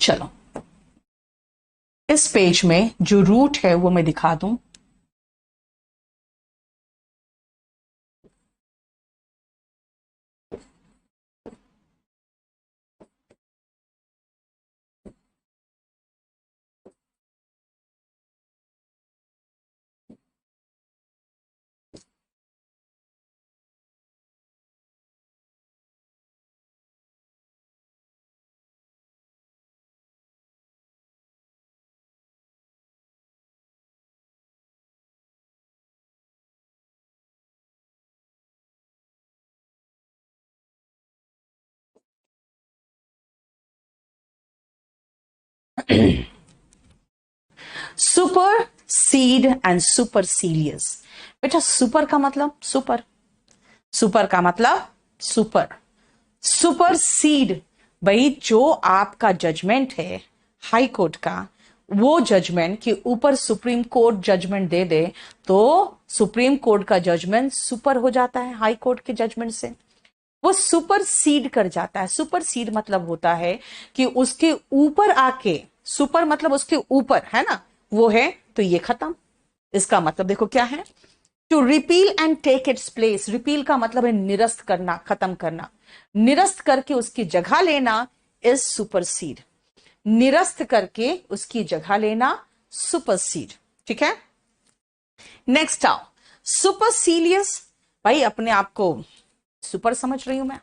चलो इस पेज में जो रूट है वो मैं दिखा दूं। Supersede and supercilious. बेटा सुपर का मतलब सुपर, सुपर का मतलब सुपर, सुपर सीड भाई जो आपका जजमेंट है हाई कोर्ट का, वो जजमेंट के ऊपर सुप्रीम कोर्ट जजमेंट दे दे तो सुप्रीम कोर्ट का जजमेंट सुपर हो जाता है हाई कोर्ट के जजमेंट से, वो सुपर सीड कर जाता है। सुपर सीड मतलब होता है कि उसके ऊपर आके, सुपर मतलब उसके ऊपर है ना, वो है तो ये खत्म। इसका मतलब देखो क्या है, to repeal and take its place. Repeal का मतलब है निरस्त करना, खत्म करना, निरस्त करके उसकी जगह लेना इज सुपरसीड, निरस्त करके उसकी जगह लेना सुपरसीड। ठीक है, नेक्स्ट आओ सुपरसीलियस। भाई अपने आप को सुपर समझ रही हूं मैं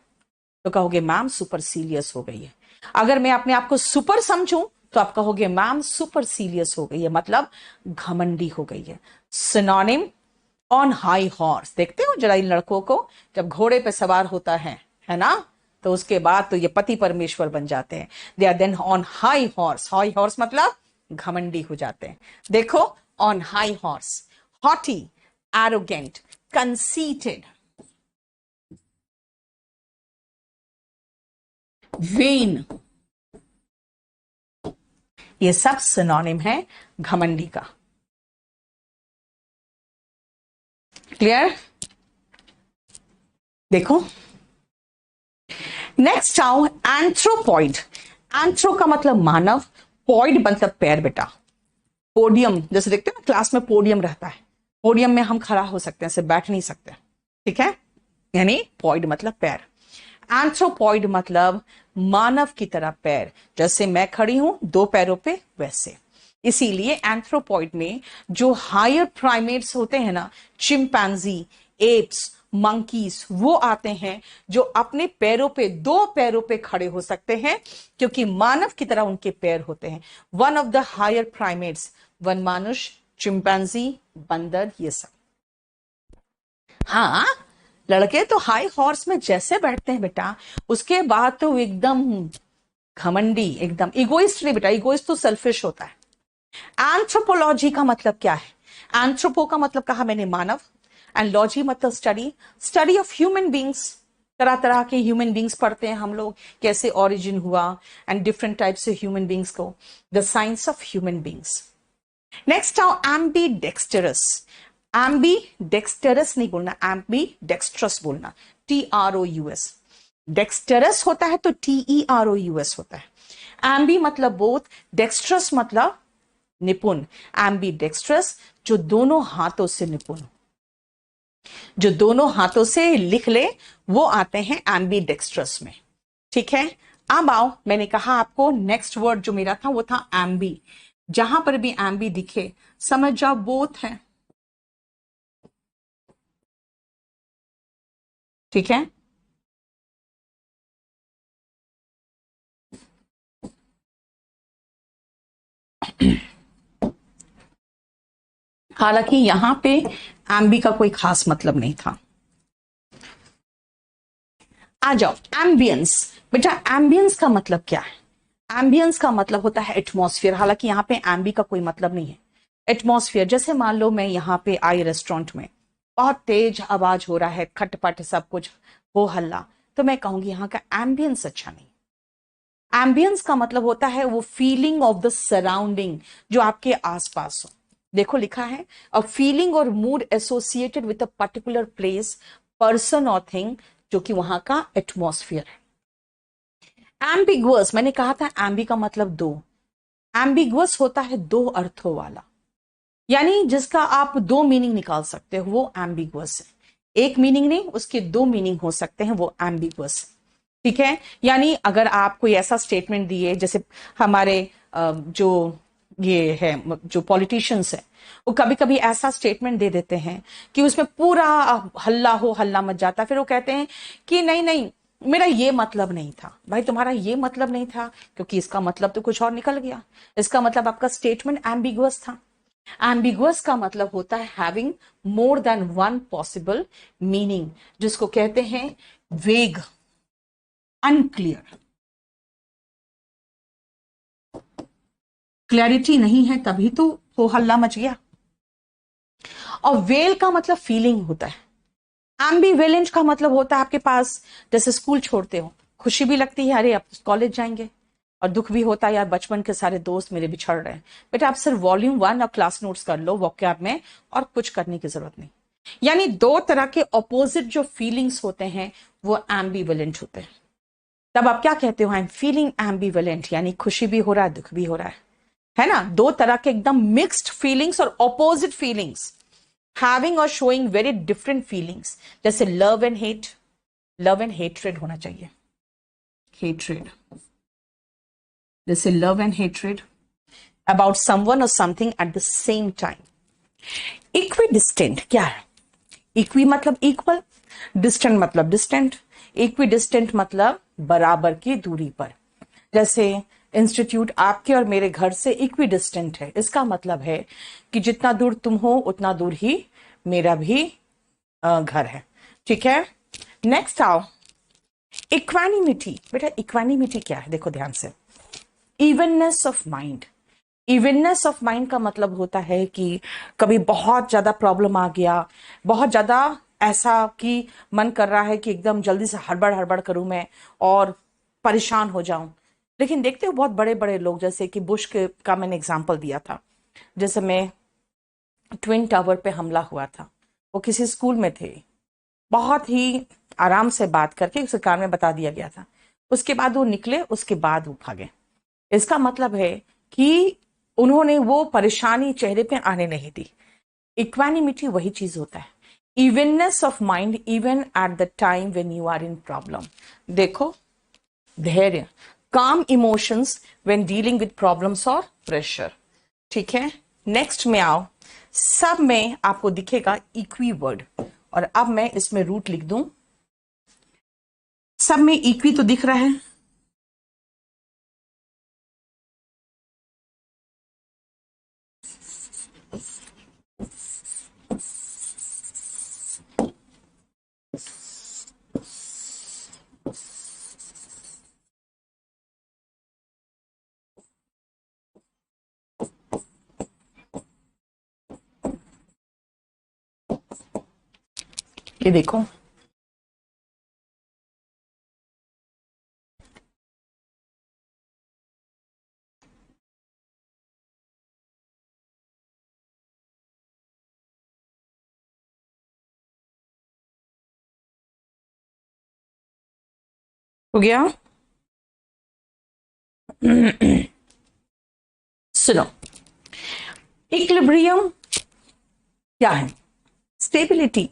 तो कहोगे मैम सुपरसीलियस हो गई है, अगर मैं अपने आप को सुपर समझूं तो आप कहोगे मैम सुपरसीलियस हो गई है, मतलब घमंडी हो गई है। Synonym on high horse. देखते हो जरा इन लड़कों को जब घोड़े पे सवार होता है ना, तो उसके बाद तो ये पति परमेश्वर बन जाते हैं। They are then on high horse. High horse मतलब घमंडी हो जाते हैं। देखो on high horse, haughty, arrogant, conceited, vain, ये सब सिनोनिम है घमंडी का। क्लियर? देखो नेक्स्ट आओ एंथ्रोपॉइड। एंथ्रो का मतलब मानव, पॉइड मतलब पैर। बेटा पोडियम जैसे देखते हैं ना क्लास में पोडियम रहता है, पोडियम में हम खड़ा हो सकते हैं, सिर्फ बैठ नहीं सकते। ठीक है, यानी पॉइड मतलब पैर। एंथ्रोपॉइड मतलब मानव की तरह पैर, जैसे मैं खड़ी हूं दो पैरों पे वैसे। इसीलिए एंथ्रोपॉइड में जो हायर प्राइमेट्स होते हैं ना, चिंपैंजी, एप्स, मंकीज, वो आते हैं जो अपने पैरों पे, दो पैरों पे खड़े हो सकते हैं क्योंकि मानव की तरह उनके पैर होते हैं। One of the higher primates, वन मानुष, चिंपैंजी, बंदर, ये सब। हाँ लड़के तो हाई हॉर्स में जैसे बैठते हैं बेटा, उसके बाद तो एकदम घमंडी, एकदम इगोइस्ट नहीं बेटा, इगोइस्ट तो सेल्फिश होता है। एंथ्रोपोलॉजी का मतलब क्या है? एंथ्रोपो का मतलब कहा मैंने मानव, एंड लॉजी मतलब study, study of human beings. तरह तरह के ह्यूमन बींग्स पढ़ते हैं हम लोग, कैसे ओरिजिन हुआ एंड डिफरेंट टाइप से ह्यूमन बींग्स को, the science of human beings. Next आओ एम्बी डेक्स्टरस। एम्बी डेक्स्टरस नहीं बोलना, एम्बी डेक्स्ट्रस बोलना, TROUS। डेक्स्टरस होता है तो TEROUS होता है। एम्बी मतलब बोथ, डेक्स्ट्रस मतलब निपुण। एम्बी डेक्स्ट्रस जो दोनों हाथों से निपुण, जो दोनों हाथों से लिख ले वो आते हैं एम्बी डेक्स्ट्रस में। ठीक है, अब आओ, मैंने कहा आपको नेक्स्ट वर्ड जो मेरा था वो था एम्बी। जहां पर भी एम्बी दिखे समझ जाओ बोथ है। ठीक है, हालांकि यहां पे एम्बी का कोई खास मतलब नहीं था। आ जाओ एम्बियंस। बेटा एम्बियंस का मतलब क्या है? एम्बियंस का मतलब होता है एटमॉस्फेयर। हालांकि यहाँ पे एम्बी का कोई मतलब नहीं है। एटमॉस्फेयर जैसे मान लो मैं यहाँ पे आई रेस्टोरेंट में, बहुत तेज आवाज हो रहा है, खटपट सब कुछ हो हल्ला, तो मैं कहूंगी यहाँ का एम्बियंस अच्छा नहीं। एम्बियंस का मतलब होता है वो फीलिंग ऑफ द सराउंडिंग जो आपके आसपास हो। देखो लिखा है अ फीलिंग और mood associated with a particular place, person और थिंग, जो कि वहां का एटमॉस्फेयर है। एम्बिगुअस, मैंने कहा था एम्बी का मतलब दो, एम्बिगुअस होता है दो अर्थों वाला, यानी जिसका आप दो मीनिंग निकाल सकते हो, वो एम्बिगुअस है। एक मीनिंग नहीं, उसके दो मीनिंग हो सकते हैं, वो एम्बिगुअस। ठीक है, यानी अगर आप कोई ऐसा स्टेटमेंट दिए, जैसे हमारे जो ये है, जो पॉलिटिशियंस है, वो कभी कभी ऐसा स्टेटमेंट दे देते हैं कि उसमें पूरा हल्ला हो, हल्ला मच जाता है, फिर वो कहते हैं कि नहीं नहीं, मेरा ये मतलब नहीं था। भाई तुम्हारा ये मतलब नहीं था, क्योंकि इसका मतलब तो कुछ और निकल गया। इसका मतलब आपका स्टेटमेंट एम्बिगुअस था। एम्बिगुअस का मतलब होता है having more than one possible meaning, जिसको कहते हैं वेग, अनक्लियर। क्लैरिटी नहीं है, तभी तो हो हल्ला मच गया। और वेल का मतलब फीलिंग होता है। एम्बीवेलेंट का मतलब होता है आपके पास, जैसे स्कूल छोड़ते हो, खुशी भी लगती है, अरे अब कॉलेज जाएंगे, और दुख भी होता है, यार बचपन के सारे दोस्त मेरे बिछड़ रहे हैं। बेटा आप सिर्फ वॉल्यूम 1 और क्लास नोट्स कर लो वोकैब में, और कुछ करने की जरूरत नहीं। यानी दो तरह के ऑपोजिट जो फीलिंग्स होते हैं, वो एम्बीवेलेंट होते हैं। तब आप क्या कहते हो, आई एम फीलिंग एम्बीवेलेंट, यानी खुशी भी हो रहा है, दुख भी हो रहा है ना। दो तरह के एकदम मिक्स्ड फीलिंग्स और ऑपोजिट फीलिंग्स, हैविंग और शोइंग वेरी डिफरेंट फीलिंग्स, जैसे love and hate. Love and hatred होना चाहिए, हेट्रेड, जैसे love and hatred about someone और something at the same time. Equidistant क्या है? इक्वी मतलब इक्वल, डिस्टेंट मतलब डिस्टेंट। इक्वी डिस्टेंट मतलब बराबर की दूरी पर। जैसे इंस्टीट्यूट आपके और मेरे घर से इक्वी डिस्टेंट है, इसका मतलब है कि जितना दूर तुम हो उतना दूर ही मेरा भी घर है। ठीक है, नेक्स्ट आओ, इक्वानिमिटी। बेटा इक्वानिमिटी क्या है, देखो ध्यान से। Evenness of mind. Evenness of mind का मतलब होता है कि कभी बहुत ज्यादा प्रॉब्लम आ गया, बहुत ज्यादा ऐसा कि मन कर रहा है कि एकदम जल्दी से हड़बड़ हड़बड़ करूं मैं और परेशान हो जाऊं। लेकिन देखते हो बहुत बड़े बड़े लोग, जैसे कि बुश का मैंने एग्जांपल दिया था, जैसे मैं ट्विन टावर पे हमला हुआ था, वो किसी स्कूल में थे, बहुत ही आराम से बात करके उसे कान में बता दिया गया था, उसके बाद वो निकले, उसके बाद वो भागे। इसका मतलब है कि उन्होंने वो परेशानी चेहरे पे आने नहीं दी। इक्वानिमिटी वही चीज होता है, evenness of mind even at the time when you are in problem. देखो, धैर्य, calm emotions when dealing with problems और प्रेशर। ठीक है, नेक्स्ट में आओ, सब में आपको दिखेगा इक्वी वर्ड, और अब मैं इसमें रूट लिख दूं। सब में इक्वी तो दिख रहा है, ये देखो, हो गया। सुनो, इक्विलिब्रियम क्या है? स्टेबिलिटी।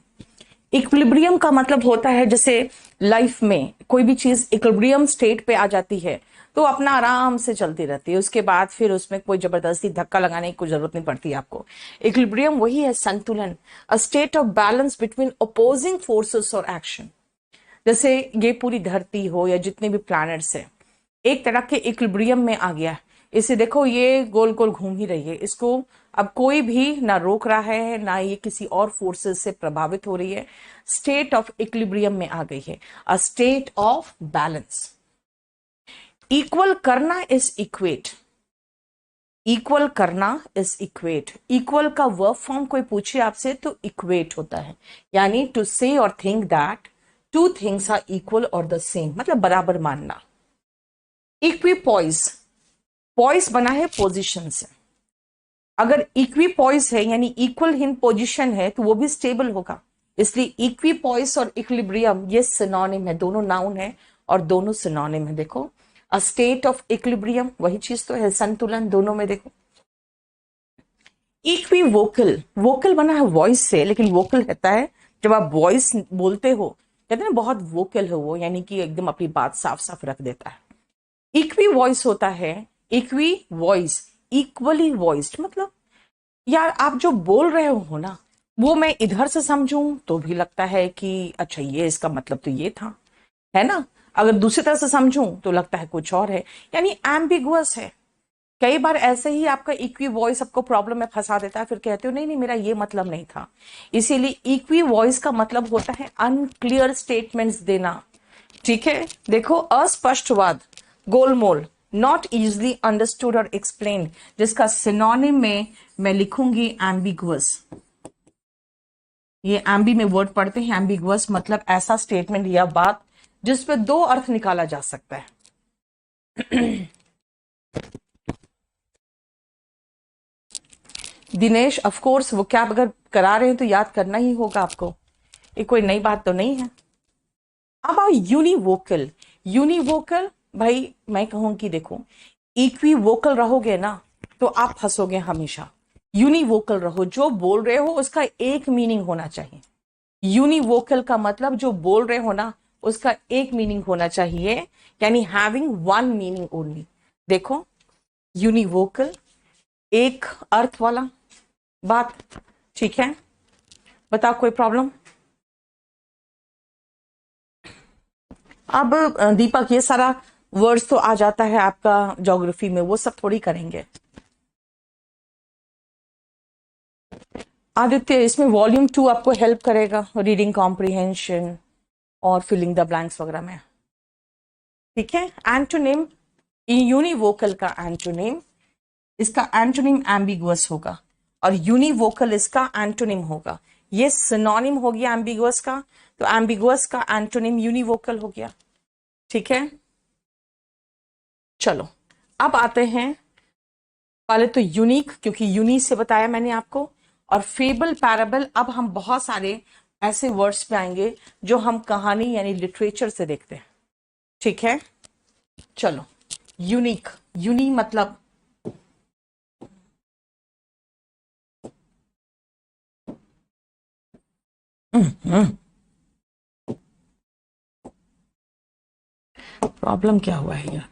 इक्विलिब्रियम का मतलब होता है, जैसे लाइफ में कोई भी चीज इक्विलिब्रियम स्टेट पे आ जाती है तो अपना आराम से चलती रहती है, उसके बाद फिर उसमें कोई जबरदस्ती धक्का लगाने की कोई जरूरत नहीं पड़ती आपको। इक्विलिब्रियम वही है, संतुलन, a state of balance between opposing forces और एक्शन। जैसे ये पूरी धरती हो या जितने भी प्लैनेट्स है, एक तरह के इक्विलिब्रियम में आ गया है। इसे देखो, ये गोल गोल घूम ही रही है, इसको अब कोई भी ना रोक रहा है, ना ये किसी और फोर्सेस से प्रभावित हो रही है। स्टेट ऑफ इक्विलिब्रियम में आ गई है, a state of balance. Equal करना इज इक्वेट, इक्वल करना इज इक्वेट। इक्वल का वर्ब फॉर्म कोई पूछे आपसे तो इक्वेट होता है, यानी टू से और think that two things are equal और द सेम, मतलब बराबर मानना। इक्विपॉइज, पॉइस बना है पोजिशन से, अगर इक्विपॉइस है यानी इक्वल इन पोजिशन है तो वो भी स्टेबल होगा। इसलिए इक्विपॉइस और इक्विलिब्रियम ये सिनोनिम है, दोनों नाउन है और दोनों सिनोनिम है। देखो, अ स्टेट ऑफ इक्विलिब्रियम, वही चीज तो है, संतुलन दोनों में। देखो इक्वी वोकल, वोकल बना है वॉइस से, लेकिन वोकल रहता है जब आप वॉइस बोलते हो, कहते हैं ना बहुत वोकल है वो, यानी कि एकदम अपनी बात साफ साफ रख देता है। इक्वी वॉइस होता है, इक्वी वॉइस, इक्वली वॉइस्ड, मतलब यार आप जो बोल रहे हो ना, वो मैं इधर से समझूं तो भी लगता है कि अच्छा ये इसका मतलब तो ये था, है ना, अगर दूसरी तरह से समझूं तो लगता है कुछ और है, यानी एम्बिगुअस है। कई बार ऐसे ही आपका इक्वी वॉइस आपको प्रॉब्लम में फंसा देता है, फिर कहते हो नहीं नहीं मेरा ये मतलब नहीं था। इसीलिए इक्वी वॉइस का मतलब होता है अनक्लियर स्टेटमेंट्स देना। ठीक है, देखो अस्पष्टवाद, गोलमोल, नॉट इजिली अंडरस्टूड और एक्सप्लेन, जिसका सिनोनिम में मैं लिखूंगी एम्बिगुअस। ये एम्बी में वर्ड पढ़ते हैं, एम्बिगुअस मतलब ऐसा स्टेटमेंट या बात जिसपे दो अर्थ निकाला जा सकता है। दिनेश ऑफ कोर्स वो क्या अगर करा रहे हैं तो याद करना ही होगा आपको, ये कोई नई बात तो नहीं है। अब आओ यूनिवोकल, यूनिवोकल भाई मैं कहूंगी देखो इक्वी वोकल रहोगे ना तो आप फंसोगे हमेशा। यूनिवोकल रहो, जो बोल रहे हो उसका एक मीनिंग होना चाहिए। यूनिवोकल का मतलब जो बोल रहे हो ना उसका एक मीनिंग होना चाहिए, यानी हैविंग वन मीनिंग ओनली। देखो यूनिवोकल, एक अर्थ वाला बात, ठीक है, बताओ कोई प्रॉब्लम। अब दीपक ये सारा वर्ड्स तो आ जाता है आपका ज्योग्राफी में, वो सब थोड़ी करेंगे। आदित्य इसमें वॉल्यूम 2 आपको हेल्प करेगा रीडिंग कॉम्प्रिहेंशन और फिलिंग द ब्लैंक्स वगैरह में। ठीक है, एंटोनिम, यूनिवोकल का एंटोनिम, इसका एंटोनिम एम्बिगुअस होगा और यूनिवोकल इसका एंटोनिम होगा। ये सिनोनिम हो गया एम्बिगुअस का, तो एम्बिगुअस का एंटोनिम यूनिवोकल हो गया। ठीक है, चलो अब आते हैं पहले तो यूनिक, क्योंकि यूनी से बताया मैंने आपको, और फेबल पैराबल। अब हम बहुत सारे ऐसे वर्ड्स पे आएंगे जो हम कहानी यानी लिटरेचर से देखते हैं। ठीक है, चलो यूनिक, यूनी मतलब प्रॉब्लम क्या हुआ है यार,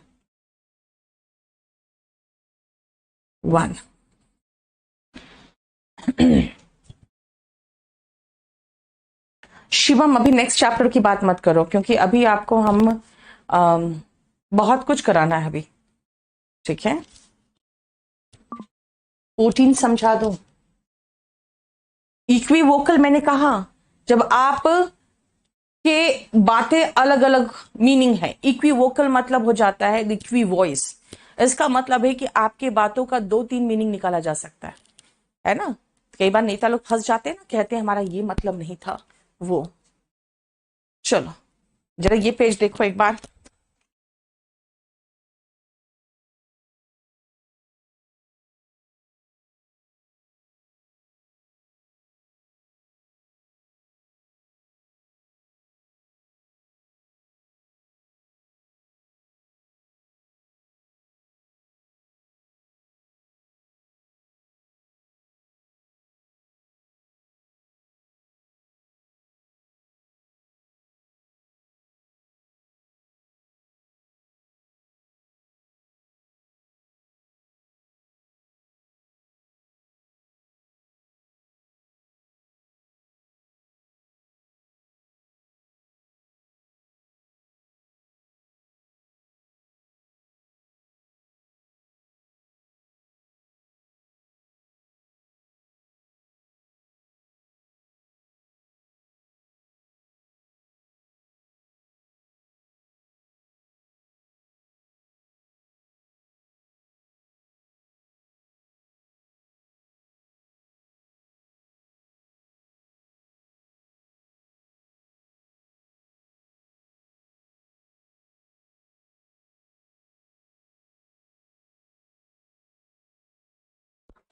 वन। शिवम अभी नेक्स्ट चैप्टर की बात मत करो, क्योंकि अभी आपको हम बहुत कुछ कराना है अभी। ठीक है, 14 समझा दो। इक्विवोकल मैंने कहा जब आप के बातें अलग अलग मीनिंग है, इक्विवोकल मतलब हो जाता है इक्वी वॉइस। इसका मतलब है कि आपके बातों का 2-3 मीनिंग निकाला जा सकता है ना। कई बार नेता लोग फंस जाते हैं ना, कहते हैं हमारा ये मतलब नहीं था वो। चलो जरा ये पेज देखो एक बार।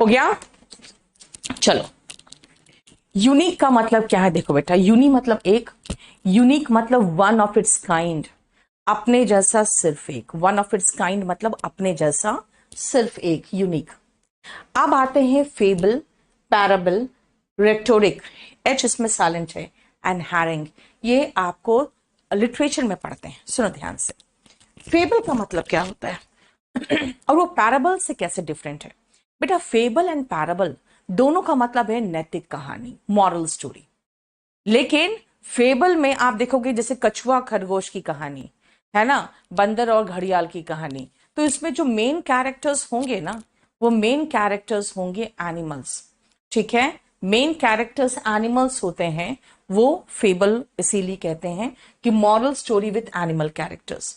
हो गया, चलो यूनिक का मतलब क्या है देखो बेटा, यूनी मतलब एक, यूनिक मतलब वन ऑफ इट्स काइंड। अपने जैसा सिर्फ एक, वन ऑफ इट्स काइंड मतलब अपने जैसा सिर्फ एक, यूनिक। अब आते हैं फेबल, पैराबल, रेटोरिक, एच इसमें साइलेंट है, एंड हैरिंग। ये आपको लिटरेचर में पढ़ते हैं, सुनो ध्यान से। फेबल का मतलब क्या होता है और वो पैराबल से कैसे डिफरेंट है? बेटा फेबल एंड पैराबल दोनों का मतलब है नैतिक कहानी, मॉरल स्टोरी। लेकिन फेबल में आप देखोगे जैसे कछुआ खरगोश की कहानी है ना, बंदर और घड़ियाल की कहानी, तो इसमें जो मेन कैरेक्टर्स होंगे ना, वो मेन कैरेक्टर्स होंगे एनिमल्स। ठीक है, मेन कैरेक्टर्स एनिमल्स होते हैं, वो फेबल इसीलिए कहते हैं कि moral story with animal characters.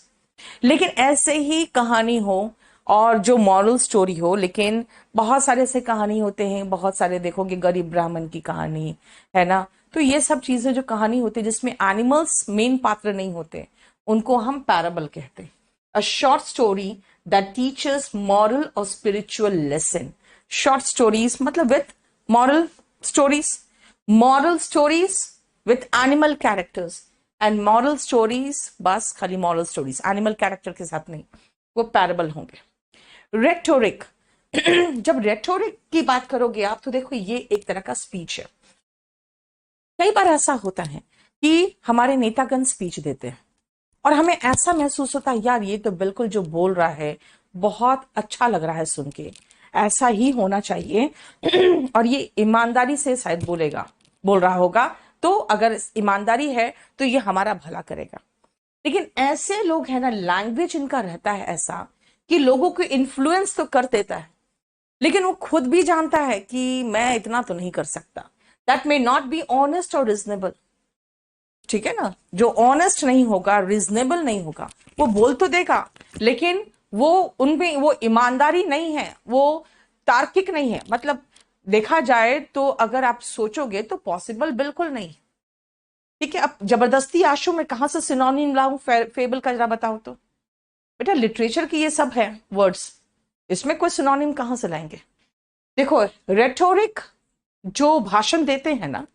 लेकिन ऐसे ही कहानी हो और जो मॉरल स्टोरी हो, लेकिन बहुत सारे ऐसे कहानी होते हैं, बहुत सारे देखोगे गरीब ब्राह्मण की कहानी है ना, तो ये सब चीजें जो कहानी होती है जिसमें एनिमल्स मेन पात्र नहीं होते, उनको हम पैराबल कहते हैं। A short story that teachers moral और स्पिरिचुअल लेसन। शॉर्ट स्टोरीज मतलब with moral stories, moral stories with animal characters, and moral stories बस खाली मॉरल स्टोरीज, एनिमल कैरेक्टर के साथ नहीं, वो पैराबल होंगे। रेटोरिक जब रेटोरिक की बात करोगे आप तो देखो ये एक तरह का स्पीच है। कई बार ऐसा होता है कि हमारे नेतागण स्पीच देते हैं और हमें ऐसा महसूस होता है यार ये तो बिल्कुल जो बोल रहा है बहुत अच्छा लग रहा है सुन के, ऐसा ही होना चाहिए और ये ईमानदारी से शायद बोल रहा होगा, तो अगर ईमानदारी है तो ये हमारा भला करेगा। लेकिन ऐसे लोग हैं ना, लैंग्वेज इनका रहता है ऐसा कि लोगों को इन्फ्लुएंस तो कर देता है, लेकिन वो खुद भी जानता है कि मैं इतना तो नहीं कर सकता। That may not be honest और रिजनेबल। ठीक है ना, जो ऑनेस्ट नहीं होगा, रिजनेबल नहीं होगा, वो बोल तो देगा, लेकिन वो उनमें वो ईमानदारी नहीं है, वो तार्किक नहीं है। मतलब देखा जाए तो अगर आप सोचोगे तो पॉसिबल बिल्कुल नहीं। ठीक है, अब जबरदस्ती आशु में कहां से सिनोनिम लाऊं फेबल का, जरा बताओ तो। बेटा लिटरेचर की ये सब है वर्ड्स, इसमें कोई सिनोनिम कहां से लाएंगे? देखो रेटोरिक जो भाषण देते हैं ना,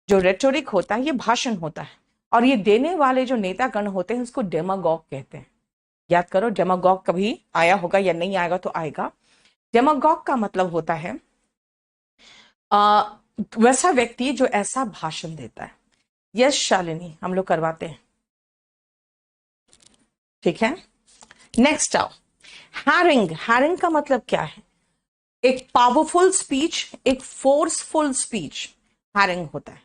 जो रेटोरिक होता है ये भाषण होता है, और ये देने वाले जो नेतागण होते हैं उसको डेमागॉग कहते हैं। याद करो डेमागॉग कभी आया होगा या नहीं आएगा तो आएगा। डेमागॉग का मतलब होता है आ, वैसा व्यक्ति जो ऐसा भाषण देता है। यस शालिनी, हम लोग करवाते हैं। ठीक है, नेक्स्ट आओ। हैरिंग, हैरिंग का मतलब क्या है? एक पावरफुल स्पीच, एक फोर्सफुल स्पीच हैरिंग होता है।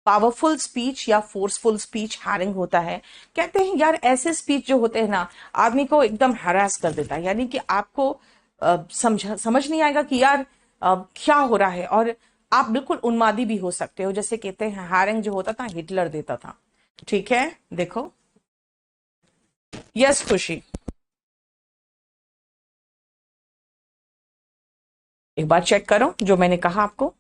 पावरफुल स्पीच या फोर्सफुल स्पीच हैरिंग होता है। कहते हैं यार ऐसे स्पीच जो होते हैं ना, आदमी को एकदम हरास कर देता है, यानी कि आपको समझ नहीं आएगा कि यार क्या हो रहा है, और आप बिल्कुल उन्मादी भी हो सकते हो। जैसे कहते हैं हैरिंग जो होता था हिटलर देता था। ठीक है, देखो। यस खुशी, एक बार चेक करो जो मैंने कहा आपको।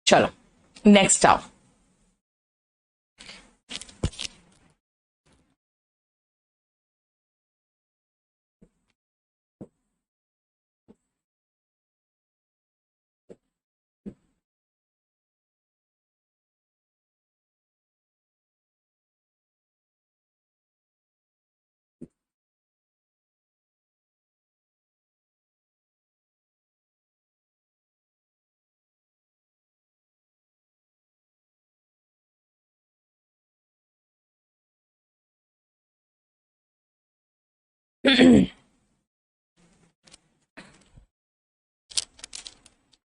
चलो नेक्स्ट आओ।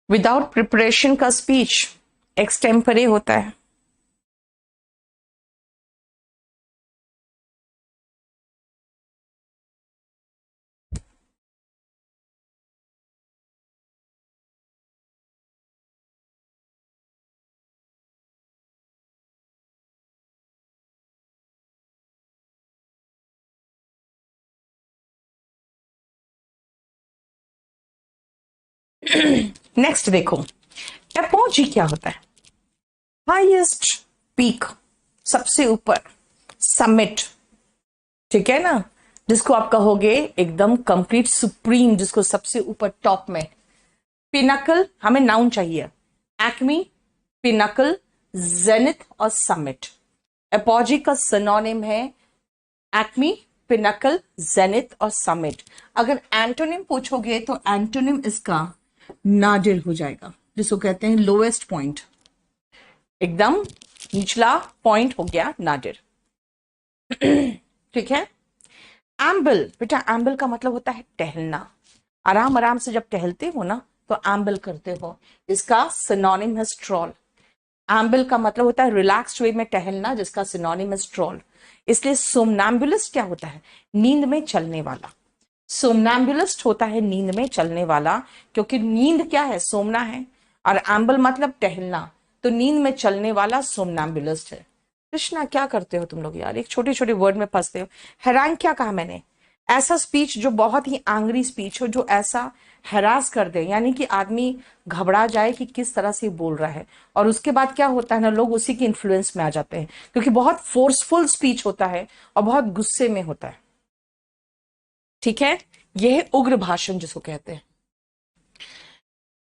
विदाउट प्रिपरेशन का स्पीच एक्सटेम्परे होता है। नेक्स्ट देखो, एपोजी क्या होता है? हाईएस्ट पीक, सबसे ऊपर, समिट, ठीक है ना, जिसको आप कहोगे एकदम कंप्लीट सुप्रीम, जिसको सबसे ऊपर टॉप में। पिनाकल, हमें नाउन चाहिए। एक्मी, पिनाकल, जेनिथ और समिट। एपोजी का सिनोनिम है एक्मी, पिनाकल, जेनिथ और समिट। अगर एंटोनिम पूछोगे तो एंटोनिम इसका नाडिल हो जाएगा, जिसको कहते हैं लोएस्ट पॉइंट, एकदम निचला पॉइंट हो गया नाडिर। ठीक है। एम्बल, बेटा एम्बल का मतलब होता है टहलना। आराम आराम से जब टहलते हो ना तो एम्बल करते हो, इसका सिनोनिम है स्ट्रॉल। एम्बल का मतलब होता है रिलैक्स्ड वे में टहलना, जिसका सिनोनिम है स्ट्रॉल। इसलिए सोमनैम्बुलिस्ट क्या होता है? नींद में चलने वाला। सोमनैम्बुलिस्ट होता है नींद में चलने वाला, क्योंकि नींद क्या है? सोमना है, और एम्बल मतलब टहलना, तो नींद में चलने वाला सोमनैम्बुलिस्ट है। कृष्णा क्या करते हो तुम लोग यार, एक छोटे छोटे वर्ड में फंसते हो। हैरान क्या कहा मैंने? ऐसा स्पीच जो बहुत ही एंग्री स्पीच हो, जो ऐसा हरास कर दे, यानी कि आदमी घबरा जाए कि किस तरह से बोल रहा है, और उसके बाद क्या होता है ना, लोग उसी के इन्फ्लुएंस में आ जाते हैं, क्योंकि बहुत फोर्सफुल स्पीच होता है और बहुत गुस्से में होता है। ठीक है, यह है उग्र भाषण जिसको कहते हैं।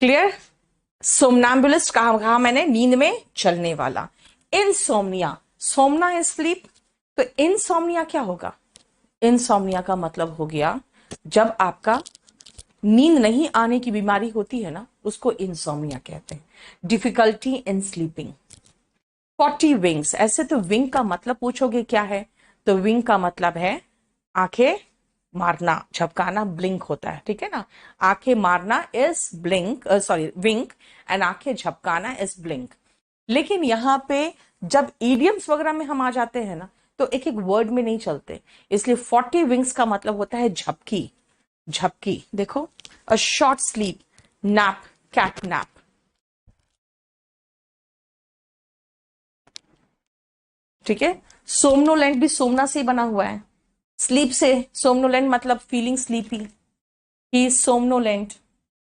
क्लियर? सोमनाम्बुलिस्ट कहा मैंने? नींद में चलने वाला। इनसोमनिया, सोमना है स्लीप, तो इनसोमनिया क्या होगा? इनसोमनिया का मतलब हो गया जब आपका नींद नहीं आने की बीमारी होती है ना, उसको इनसोमनिया कहते हैं। Difficulty in sleeping. 40 विंग्स, ऐसे तो विंग का मतलब पूछोगे क्या है, तो विंग का मतलब है आंखें मारना, झपकाना, ब्लिंक होता है, ठीक है ना। आंखें मारना is blink, sorry wink, and आंखें झपकाना इज ब्लिंक। लेकिन यहाँ पे जब ईडियम्स वगैरह में हम आ जाते हैं ना, तो एक एक वर्ड में नहीं चलते, इसलिए 40 विंग्स का मतलब होता है झपकी। झपकी देखो, a short sleep, nap, cat nap. ठीक है। सोमनोलेंट भी सोमना से बना हुआ है, स्लीप से। सोमनोलेंट मतलब feeling sleepy, he is somnolent,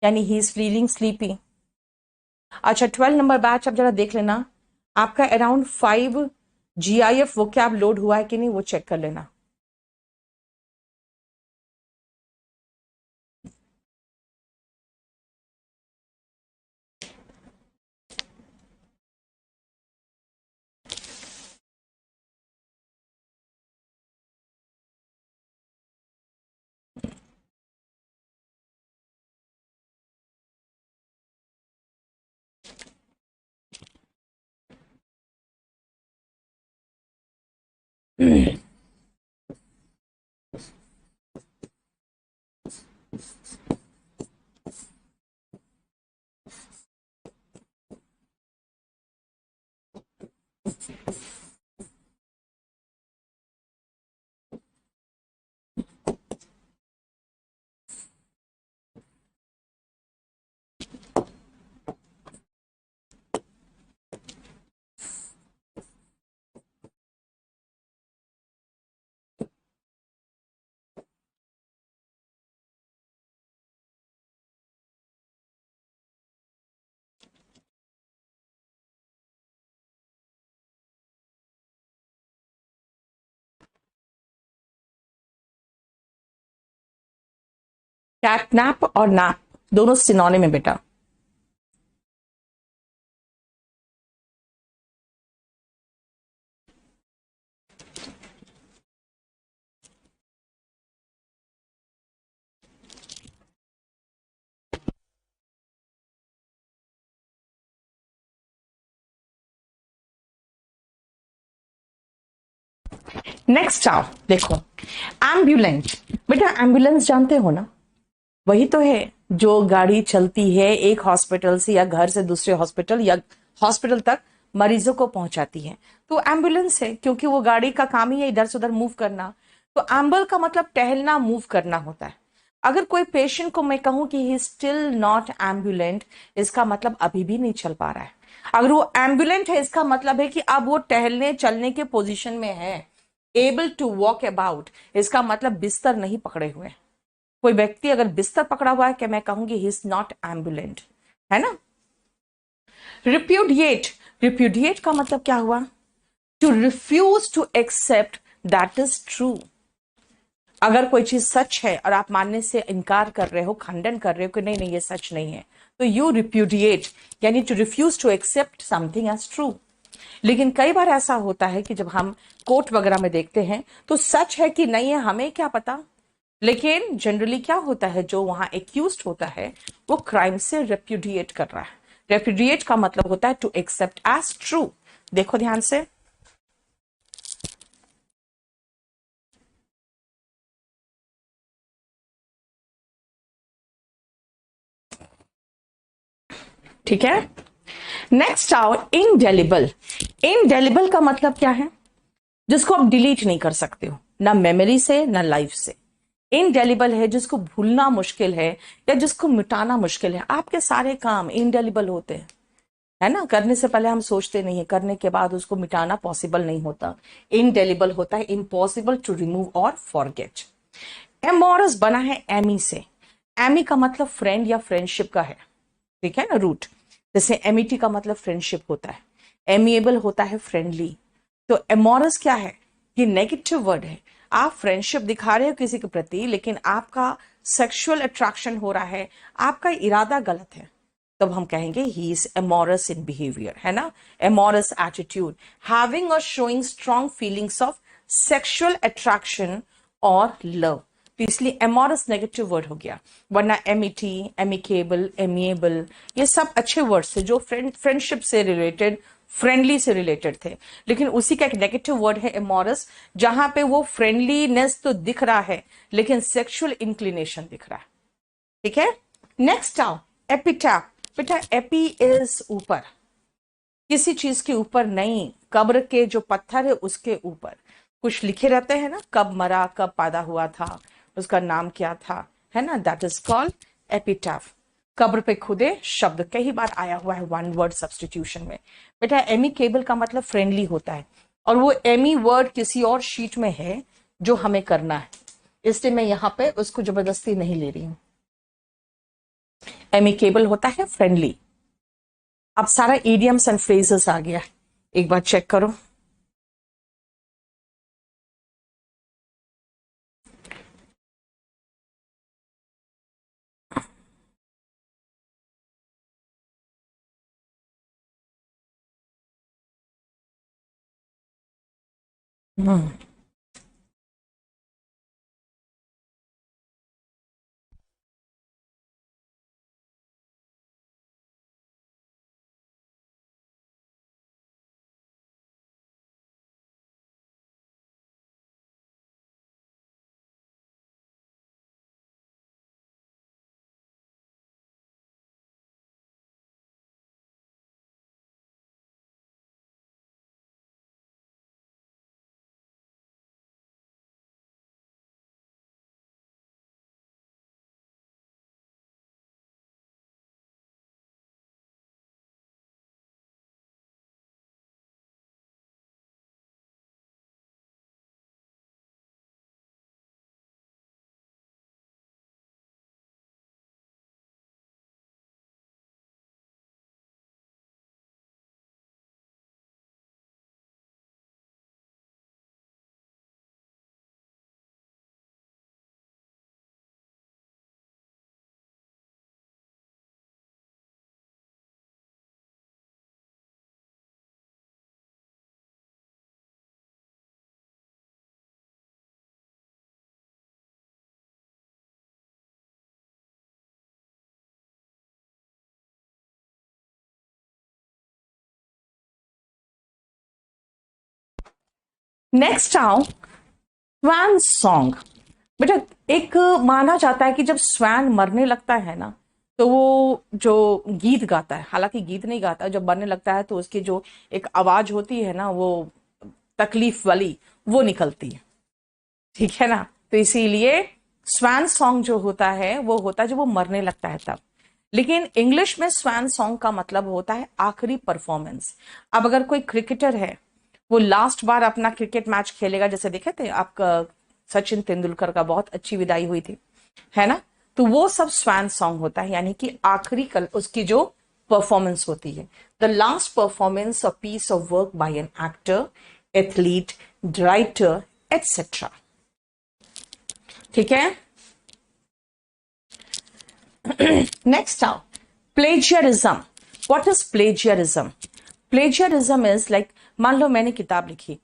यानी ही इज फीलिंग स्लीपी। अच्छा, 12 नंबर बैच अब जरा देख लेना, आपका अराउंड 5 GIF वो क्या लोड हुआ है कि नहीं, वो चेक कर लेना। कैटनैप और नैप दोनों सिनोनिम है बेटा। नेक्स्ट आओ देखो, एम्बुलेंस। बेटा एम्बुलेंस जानते हो ना, वही तो है जो गाड़ी चलती है एक हॉस्पिटल से या घर से दूसरे हॉस्पिटल या हॉस्पिटल तक मरीजों को पहुंचाती है, तो एम्बुलेंस है, क्योंकि वो गाड़ी का काम ही है इधर से उधर मूव करना। तो एम्बल का मतलब टहलना, मूव करना होता है। अगर कोई पेशेंट को मैं कहूं कि ही स्टिल नॉट एम्बुलेंट, इसका मतलब अभी भी नहीं चल पा रहा है। अगर वो एम्बुलेंट है, इसका मतलब है कि अब वो टहलने चलने के पोजीशन में है, एबल टू वॉक अबाउट, इसका मतलब बिस्तर नहीं पकड़े हुए। कोई व्यक्ति अगर बिस्तर पकड़ा हुआ है, क्या मैं कहूंगी ही इज नॉट एम्बुलेंट, है ना। रिप्यूडिएट, रिप्यूडिएट का मतलब क्या हुआ? To refuse to accept that is true. अगर कोई चीज सच है और आप मानने से इनकार कर रहे हो, खंडन कर रहे हो कि नहीं नहीं ये सच नहीं है, तो यू रिप्यूडिएट, यानी to refuse to accept something as true. लेकिन कई बार ऐसा होता है कि जब हम कोर्ट वगैरह में देखते हैं तो सच है कि नहीं है हमें क्या पता, लेकिन जनरली क्या होता है, जो वहां एक्यूज्ड होता है वो क्राइम से रेप्यूडिएट कर रहा है। रेप्यूडिएट का मतलब होता है टू एक्सेप्ट एज ट्रू। देखो ध्यान से, ठीक है। नेक्स्ट आओ इनडेलिबल। इनडेलिबल का मतलब क्या है? जिसको आप डिलीट नहीं कर सकते हो, ना मेमोरी से ना लाइफ से। इनडेलिबल है जिसको भूलना मुश्किल है या जिसको मिटाना मुश्किल है। आपके सारे काम इनडेलिबल होते हैं, है ना। करने से पहले हम सोचते नहीं है, करने के बाद उसको मिटाना पॉसिबल नहीं होता। इनडेलिबल होता है इम्पॉसिबल टू रिमूव और फॉरगेट। एमोरस बना है एमी से। एमी का मतलब फ्रेंड या फ्रेंडशिप का है, ठीक है ना, रूट। जैसे एमिटी का मतलब फ्रेंडशिप होता है, एमिएबल होता है फ्रेंडली। तो एमोरस क्या है? ये नेगेटिव वर्ड है। आप फ्रेंडशिप दिखा रहे हो किसी के प्रति, लेकिन आपका सेक्सुअल अट्रैक्शन हो रहा है, आपका इरादा गलत है, तब हम कहेंगे he is amorous in behaviour, है ना। एमोरस एटीट्यूड, हैविंग और showing strong feelings of sexual attraction और लव। तो इसलिए एमोरस नेगेटिव वर्ड हो गया, वरना एमिटी, एमिकेबल, एमिएबल ये सब अच्छे वर्ड्स थे जो फ्रेंडशिप से रिलेटेड, फ्रेंडली से रिलेटेड थे। लेकिन उसी का एक नेगेटिव वर्ड है एमोरस, जहां पे वो फ्रेंडलीनेस तो दिख रहा है लेकिन सेक्सुअल इंक्लिनेशन दिख रहा है, ठीक है। नेक्स्ट आओ एपिटैफ। बेटा एपी इज ऊपर, किसी चीज के ऊपर नहीं, कब्र के जो पत्थर है उसके ऊपर कुछ लिखे रहते हैं ना, कब मरा, कब पैदा हुआ था, उसका नाम क्या था, है ना, दैट इज कॉल्ड एपिटैफ। कब्र पे खुदे शब्द कई बार आया हुआ है वन वर्ड सब्सटीट्यूशन में। बेटा एमी केबल का मतलब फ्रेंडली होता है, और वो एमी वर्ड किसी और शीट में है जो हमें करना है, इसलिए मैं यहां पे उसको जबरदस्ती नहीं ले रही हूं। एमिकेबल होता है फ्रेंडली। अब सारा इडियम्स एंड फ्रेजेस आ गया, एक बार चेक करो। नेक्स्ट आओ स्वैन सॉन्ग। बेटा एक माना जाता है कि जब स्वैन मरने लगता है ना, तो वो जो गीत गाता है, हालांकि गीत नहीं गाता, जब मरने लगता है तो उसकी जो एक आवाज होती है ना, वो तकलीफ वाली, वो निकलती है, ठीक है ना। तो इसीलिए स्वैन सॉन्ग जो होता है वो होता है जब वो मरने लगता है तब। लेकिन इंग्लिश में स्वैन सॉन्ग का मतलब होता है आखिरी परफॉर्मेंस। अब अगर कोई क्रिकेटर है, वो लास्ट बार अपना क्रिकेट मैच खेलेगा, जैसे देखे थे आपका सचिन तेंदुलकर का बहुत अच्छी विदाई हुई थी, है ना। तो वो सब स्वैन सॉन्ग होता है, यानी कि आखिरी कल उसकी जो परफॉर्मेंस होती है, the last performance of peace of work by an actor, athlete, writer, etcetera. ठीक है। नेक्स्ट आओ, plagiarism. What is plagiarism? Plagiarism is like, मान लो मैंने किताब लिखी,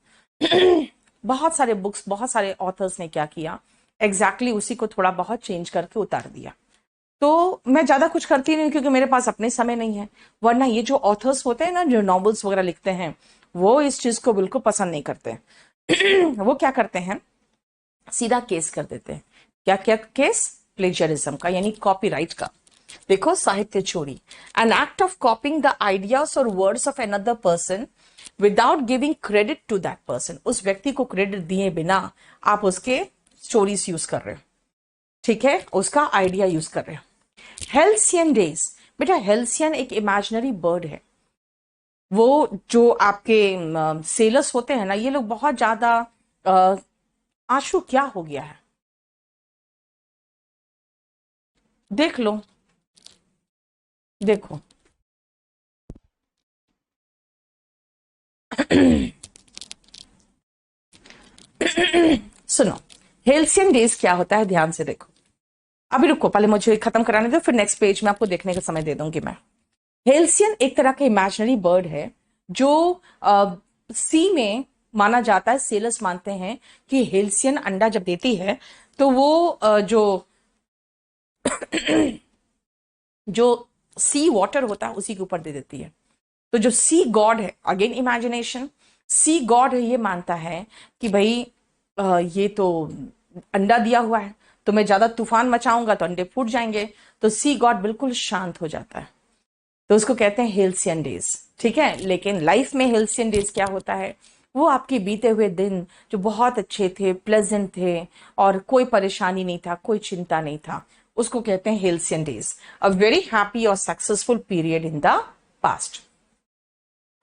बहुत सारे बुक्स, बहुत सारे ऑथर्स ने क्या किया, एग्जैक्टली उसी को थोड़ा बहुत चेंज करके उतार दिया। तो मैं ज्यादा कुछ करती नहीं, क्योंकि मेरे पास अपने समय नहीं है। वरना ये जो ऑथर्स होते हैं ना, जो नॉवेल्स वगैरह लिखते हैं, वो इस चीज को बिल्कुल पसंद नहीं करते। वो क्या करते हैं, सीधा केस कर देते हैं। क्या क्या केस? प्लेजरिज्म का, यानी कॉपीराइट का। देखो, साहित्य चोरी, an act of copying the ideas और words of another person without giving credit to that person. उस व्यक्ति को क्रेडिट दिए बिना आप उसके स्टोरीज यूज कर रहे हो, ठीक है, उसका आइडिया यूज कर रहे हो। हेल्सियन डेज, बेटा हेल्सियन एक इमेजिनरी बर्ड है। वो जो आपके सेलर्स होते हैं ना, ये लोग बहुत ज्यादा आंसू क्या हो गया है, देख लो, देखो। सुनो, हेल्सियन डेज क्या होता है, ध्यान से देखो। अभी रुको, पहले मुझे खत्म कराने दो, फिर नेक्स्ट पेज में आपको देखने का समय दे दूंगी मैं। हेल्सियन एक तरह का इमेजिनरी बर्ड है जो सी में माना जाता है। सेलर्स मानते हैं कि हेल्सियन अंडा जब देती है तो वो जो सी वाटर होता है उसी के ऊपर दे देती है। तो जो सी गॉड है, अगेन इमेजिनेशन, सी गॉड ये मानता है कि भाई ये तो अंडा दिया हुआ है, तो मैं ज्यादा तूफान मचाऊंगा तो अंडे फूट जाएंगे। तो सी गॉड बिल्कुल शांत हो जाता है, तो उसको कहते हैं हेल्सियन डेज। ठीक है, लेकिन लाइफ में हेल्सियन डेज क्या होता है, वो आपके बीते हुए दिन जो बहुत अच्छे थे, प्लेजेंट थे, और कोई परेशानी नहीं था, कोई चिंता नहीं था, उसको कहते हैं halcyon days. A very happy और successful period in the past.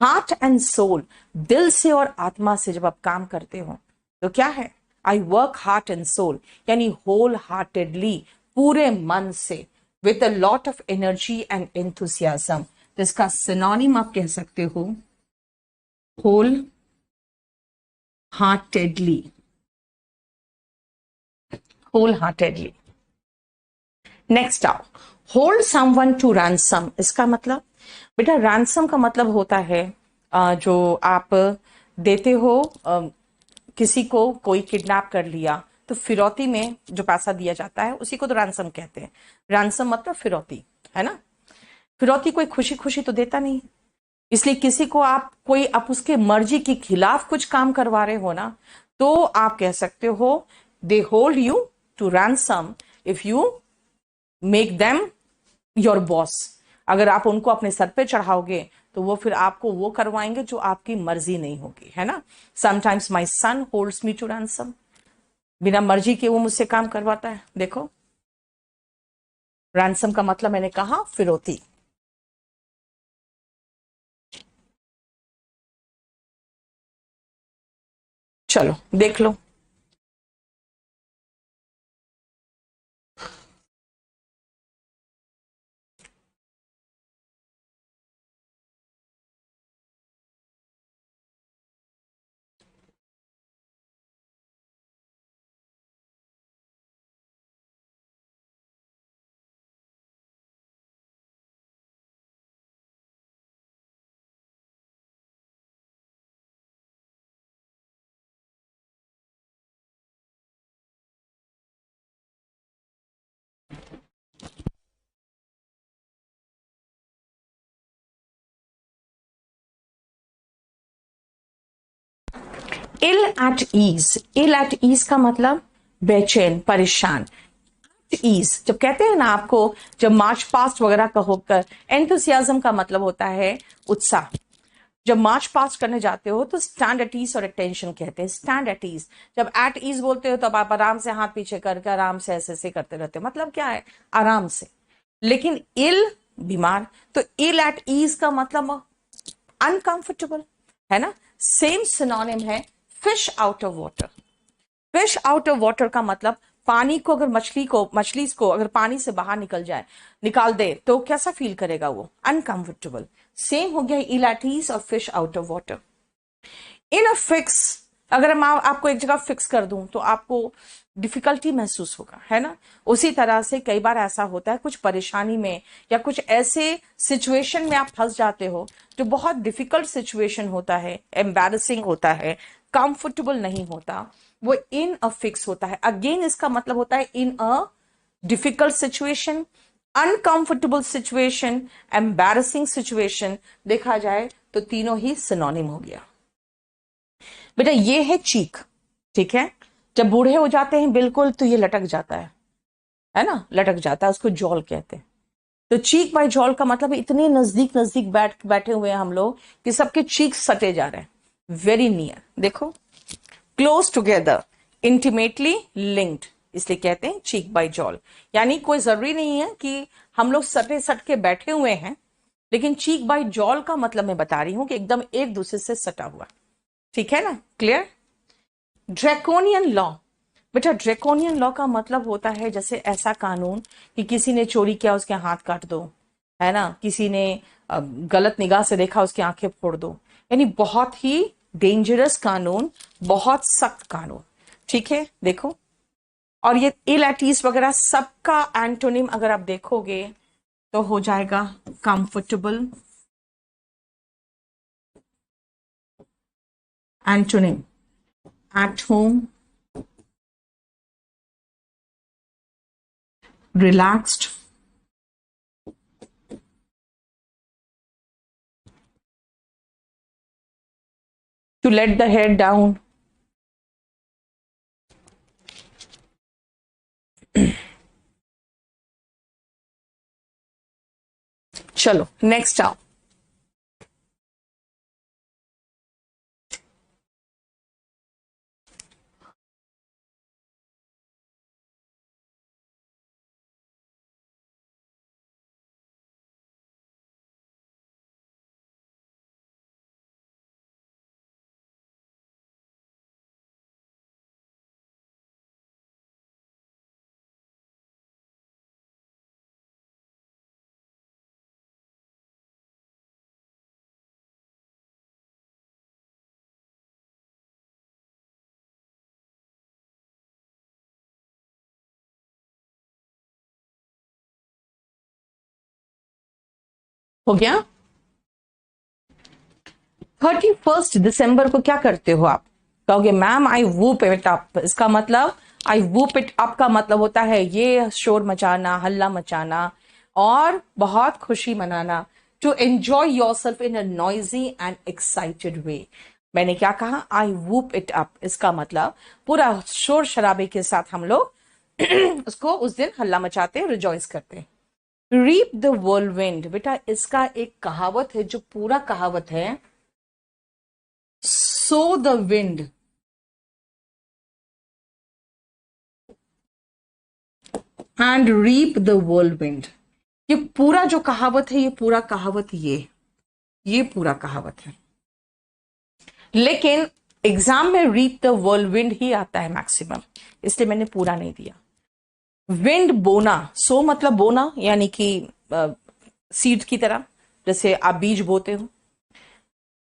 Heart and soul, दिल से और आत्मा से जब आप काम करते हो तो क्या है, I work heart and soul, यानी होल हार्टेडली, पूरे मन से, with a lot of energy and enthusiasm. तो इसका सिनोनिम आप कह सकते हो wholeheartedly, wholeheartedly. Next आओ, होल्ड समवन टू रैंसम। इसका मतलब, बेटा रैंसम का मतलब होता है जो आप देते हो, किसी को कोई किडनैप कर लिया तो फिरौती में जो पैसा दिया जाता है उसी को तो रैंसम कहते हैं। रैंसम मतलब फिरौती, है ना। फिरौती कोई खुशी खुशी तो देता नहीं, इसलिए किसी को आप उसके मर्जी के खिलाफ कुछ काम करवा रहे हो ना, तो आप कह सकते हो they hold you to ransom if you make them your boss. अगर आप उनको अपने सर पे चढ़ाओगे तो वो फिर आपको वो करवाएंगे जो आपकी मर्जी नहीं होगी, है ना। Sometimes my son holds me to ransom, बिना मर्जी के वो मुझसे काम करवाता है। देखो, रैंसम का मतलब मैंने कहा फिरौती। चलो देख लो। Ill at ease, ill at ease का मतलब बेचैन, परेशान। ईज जब कहते हैं ना आपको, जब मार्च पास्ट वगैरह का होकर, एंथुसियाज्म का मतलब होता है उत्साह। जब मार्च पास्ट करने जाते हो तो स्टैंड एट ईज और अटेंशन कहते हैं। स्टैंड एट ईज, जब एट ईज बोलते हो तब आप आराम से हाथ पीछे करके आराम से ऐसे ऐसे करते रहते हो, मतलब क्या है, आराम से। लेकिन इल, बीमार, तो इल एट ईज का मतलब अनकंफर्टेबल, है ना। सेम सिनोनिम है fish out of water. Fish out of water का मतलब पानी को अगर मछली को अगर पानी से बाहर निकाल दे तो कैसा फील करेगा वो? अनकंफर्टेबल। सेम हो गया इलाटीज और fish out of water. In a fix, अगर मैं आपको एक जगह फिक्स कर दूं तो आपको डिफिकल्टी महसूस होगा, है ना? उसी तरह से कई बार ऐसा होता है कुछ परेशानी में या कुछ ऐसे सिचुएशन में आप फंस जाते हो जो बहुत डिफिकल्ट सिचुएशन होता है, एम्बैरसिंग होता है, कंफर्टेबल नहीं होता, वो इन अ फिक्स होता है। अगेन इसका मतलब होता है in a difficult situation, uncomfortable situation, embarrassing situation. देखा जाए तो तीनों ही सिनोनिम हो गया। बेटा ये है चीक, ठीक है? जब बूढ़े हो जाते हैं बिल्कुल तो ये लटक जाता है ना? लटक जाता है, उसको जॉल कहते हैं। तो चीक बाय जॉल का मतलब इतने नजदीक नजदीक बैठे हुए हैं हम लोग कि सबके चीक सटे जा रहे हैं, वेरी नियर। देखो, क्लोज टुगेदर, इंटीमेटली लिंक्ड, इसलिए कहते हैं चीक बाय जॉल। यानी कोई जरूरी नहीं है कि हम लोग सट के बैठे हुए हैं, लेकिन चीक बाय जॉल का मतलब मैं बता रही हूं कि एकदम एक दूसरे से सटा हुआ। ठीक है ना? क्लियर? ड्रैकोनियन लॉ, बेटा ड्रैकोनियन लॉ का मतलब होता है जैसे ऐसा कानून कि किसी ने चोरी किया उसके हाथ काट दो, है ना? किसी ने गलत निगाह से देखा उसकी आंखें फोड़ दो। यानी बहुत ही डेंजरस कानून, बहुत सख्त कानून। ठीक है, देखो। और ये इलैटिस वगैरह सबका एंटोनिम अगर आप देखोगे तो हो जाएगा comfortable, antonym at home, relaxed, to let the head down, चलो नेक्स्ट आओ। हो गया? 31 दिसंबर को क्या करते हो आप? कहोगे ma'am I whoop it up. इसका मतलब आई वूप इट अप का मतलब होता है ये शोर मचाना, हल्ला मचाना और बहुत खुशी मनाना। To enjoy yourself in a noisy and excited way. मैंने क्या कहा? I whoop it up. इसका मतलब पूरा शोर शराबे के साथ हम लोग उसको उस दिन हल्ला मचाते हैं, रिजॉइस करते हैं। रीप द whirlwind, बेटा इसका एक कहावत है जो पूरा कहावत है, sow the wind and reap the whirlwind। ये पूरा जो कहावत है, ये पूरा कहावत ये पूरा कहावत है, लेकिन एग्जाम में रीप द whirlwind ही आता है मैक्सिमम, इसलिए मैंने पूरा नहीं दिया। विंड बोना, सो मतलब बोना यानी कि सीड की तरह, जैसे आप बीज बोते हो।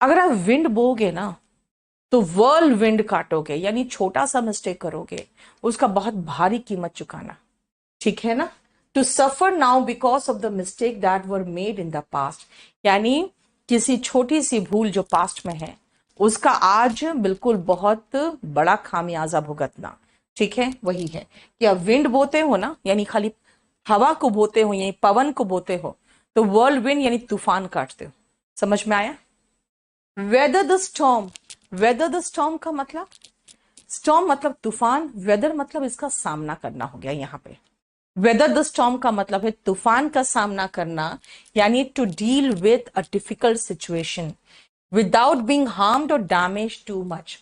अगर आप विंड बोगे ना तो वर्ल्ड विंड काटोगे, यानी छोटा सा मिस्टेक करोगे उसका बहुत भारी कीमत चुकाना। ठीक है ना? To suffer now because of the mistake that were made in the past, यानी किसी छोटी सी भूल जो पास्ट में है उसका आज बिल्कुल बहुत बड़ा खामियाजा भुगतना। ठीक है, वही है कि अब विंड बोते हो ना, यानी खाली हवा को बोते हो, यानी पवन को बोते हो, तो वर्ल्ड विंड यानी तूफान काटते हो। समझ में आया? Whether the storm, whether the storm का मतलब, स्टॉर्म मतलब तूफान, वेदर मतलब इसका सामना करना हो गया यहाँ पे। वेदर द स्टॉर्म का मतलब है तूफान का सामना करना, यानी to deal with a difficult situation without being harmed और डैमेज टू मच।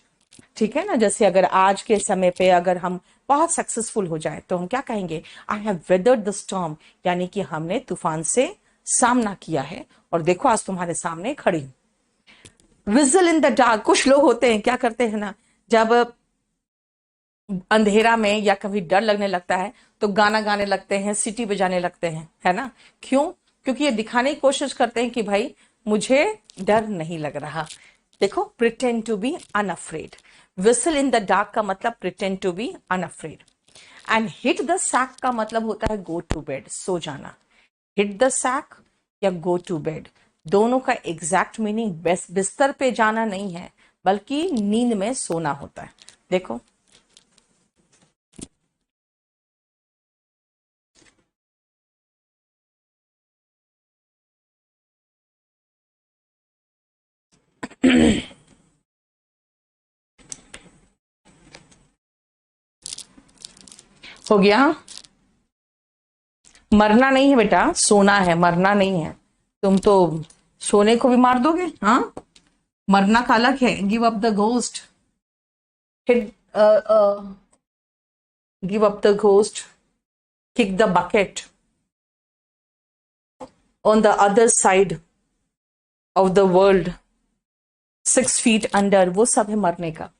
ठीक है ना? जैसे अगर आज के समय पे अगर हम बहुत सक्सेसफुल हो जाए तो हम क्या कहेंगे? I have weathered the storm, यानी कि हमने तूफान से सामना किया है और देखो आज तुम्हारे सामने खड़ी हूं। विजल इन द डार्क, कुछ लोग होते हैं क्या करते हैं ना, जब अंधेरा में या कभी डर लगने लगता है तो गाना गाने लगते हैं, सीटी बजाने लगते हैं, है ना? क्यों? क्योंकि ये दिखाने की कोशिश करते हैं कि भाई मुझे डर नहीं लग रहा। देखो, pretend to be unafraid. Whistle in the dark का मतलब pretend to be unafraid. And hit the sack का मतलब होता है गो टू बेड, सो जाना। हिट द सैक या गो टू बेड, दोनों का एग्जैक्ट मीनिंग बिस्तर पे जाना नहीं है, बल्कि नींद में सोना होता है। देखो, हो गया। मरना नहीं है बेटा, सोना है, मरना नहीं है। तुम तो सोने को भी मार दोगे, हाँ? मरना का अलग है। Give up the ghost. Hit, give up the ghost, kick the bucket on the other side of the world, 6 feet under, वो सब है मरने का।